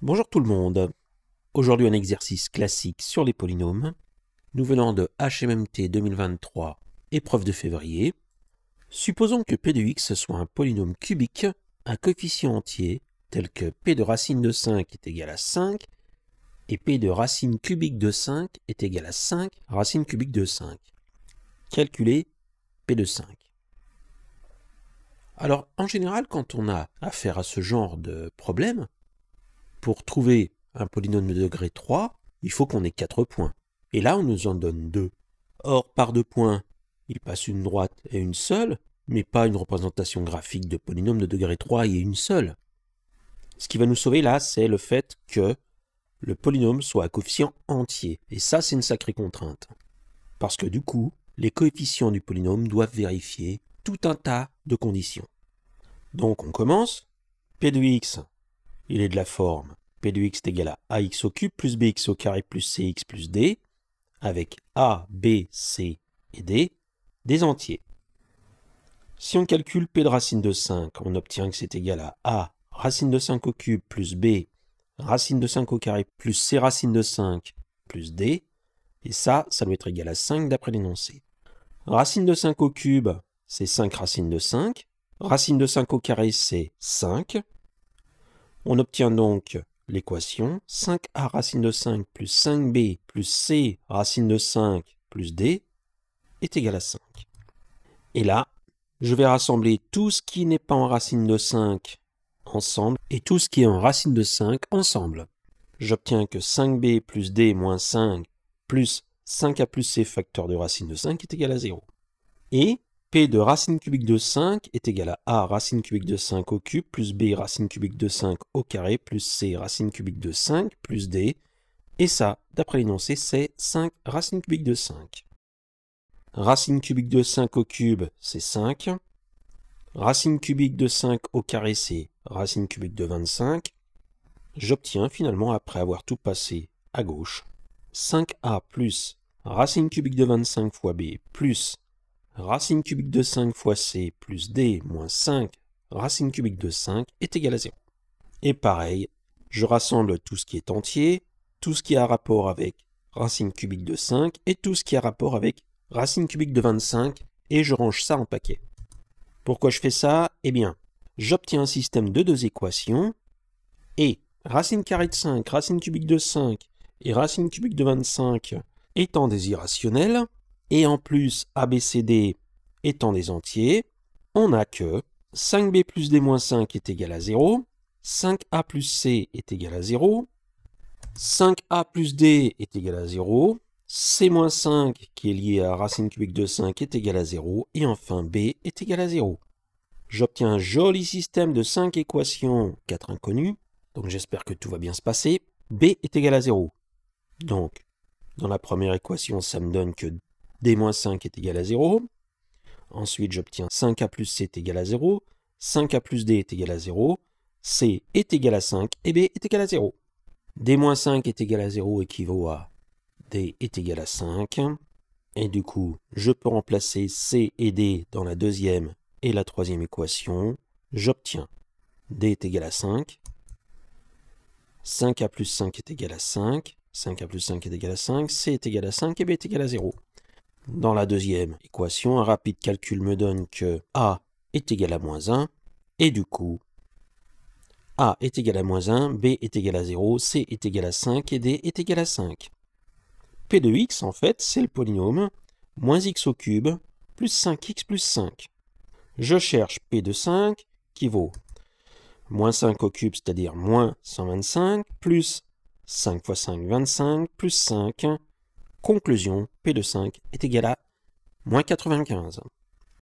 Bonjour tout le monde. Aujourd'hui un exercice classique sur les polynômes. Nous venons de HMMT 2023, épreuve de février. Supposons que p de x soit un polynôme cubique à coefficient entier tel que p de racine de 5 est égal à 5 et p de racine cubique de 5 est égal à 5 racine cubique de 5. Calculez p de 5. Alors en général, quand on a affaire à ce genre de problème, pour trouver un polynôme de degré 3, il faut qu'on ait 4 points. Et là, on nous en donne 2. Or, par 2 points, il passe une droite et une seule, mais pas une représentation graphique de polynôme de degré 3 et une seule. Ce qui va nous sauver là, c'est le fait que le polynôme soit à coefficient entier. Et ça, c'est une sacrée contrainte. Parce que du coup, les coefficients du polynôme doivent vérifier tout un tas de conditions. Donc, on commence. P de x, il est de la forme p de x est égal à ax au cube plus bx au carré plus cx plus d, avec a, b, c et d, des entiers. Si on calcule p de racine de 5, on obtient que c'est égal à a racine de 5 au cube plus b racine de 5 au carré plus c racine de 5 plus d, et ça doit être égal à 5 d'après l'énoncé. Racine de 5 au cube, c'est 5 racine de 5. Racine de 5 au carré, c'est 5. On obtient donc l'équation 5a racine de 5 plus 5b plus c racine de 5 plus d est égal à 5. Et là, je vais rassembler tout ce qui n'est pas en racine de 5 ensemble et tout ce qui est en racine de 5 ensemble. J'obtiens que 5b plus d moins 5 plus 5a plus c facteur de racine de 5 est égal à 0. Et p de racine cubique de 5 est égal à a racine cubique de 5 au cube plus b racine cubique de 5 au carré plus c racine cubique de 5 plus d. Et ça, d'après l'énoncé, c'est 5 racine cubique de 5. Racine cubique de 5 au cube, c'est 5. Racine cubique de 5 au carré, c'est racine cubique de 25. J'obtiens finalement, après avoir tout passé à gauche, 5a plus racine cubique de 25 fois b plus racine cubique de 5 fois c plus d moins 5 racine cubique de 5 est égal à 0. Et pareil, je rassemble tout ce qui est entier, tout ce qui a rapport avec racine cubique de 5 et tout ce qui a rapport avec racine cubique de 25 et je range ça en paquet. Pourquoi je fais ça? Eh bien, j'obtiens un système de deux équations et racine carrée de 5, racine cubique de 5 et racine cubique de 25 étant des irrationnels, et en plus ABCD étant des entiers, on n'a que 5b plus d moins 5 est égal à 0, 5a plus c est égal à 0, 5a plus d est égal à 0, c moins 5 qui est lié à racine cubique de 5 est égal à 0, et enfin b est égal à 0. J'obtiens un joli système de 5 équations, 4 inconnues, donc j'espère que tout va bien se passer. B est égal à 0. Donc, dans la première équation, ça me donne que d-5 est égal à 0. Ensuite, j'obtiens 5a plus c est égal à 0. 5a plus d est égal à 0. c est égal à 5 et b est égal à 0. d-5 est égal à 0 équivaut à d est égal à 5. Et du coup, je peux remplacer c et d dans la deuxième et la troisième équation. J'obtiens d est égal à 5. 5a plus 5 est égal à 5. 5a plus 5 est égal à 5. C est égal à 5 et b est égal à 0. Dans la deuxième équation, un rapide calcul me donne que a est égal à moins 1. Et du coup, a est égal à moins 1, b est égal à 0, c est égal à 5 et d est égal à 5. P de x, en fait, c'est le polynôme moins x au cube plus 5x plus 5. Je cherche p de 5 qui vaut moins 5 au cube, c'est-à-dire moins 125, plus 5 fois 5, 25, plus 5. Conclusion, p de 5 est égal à moins 95.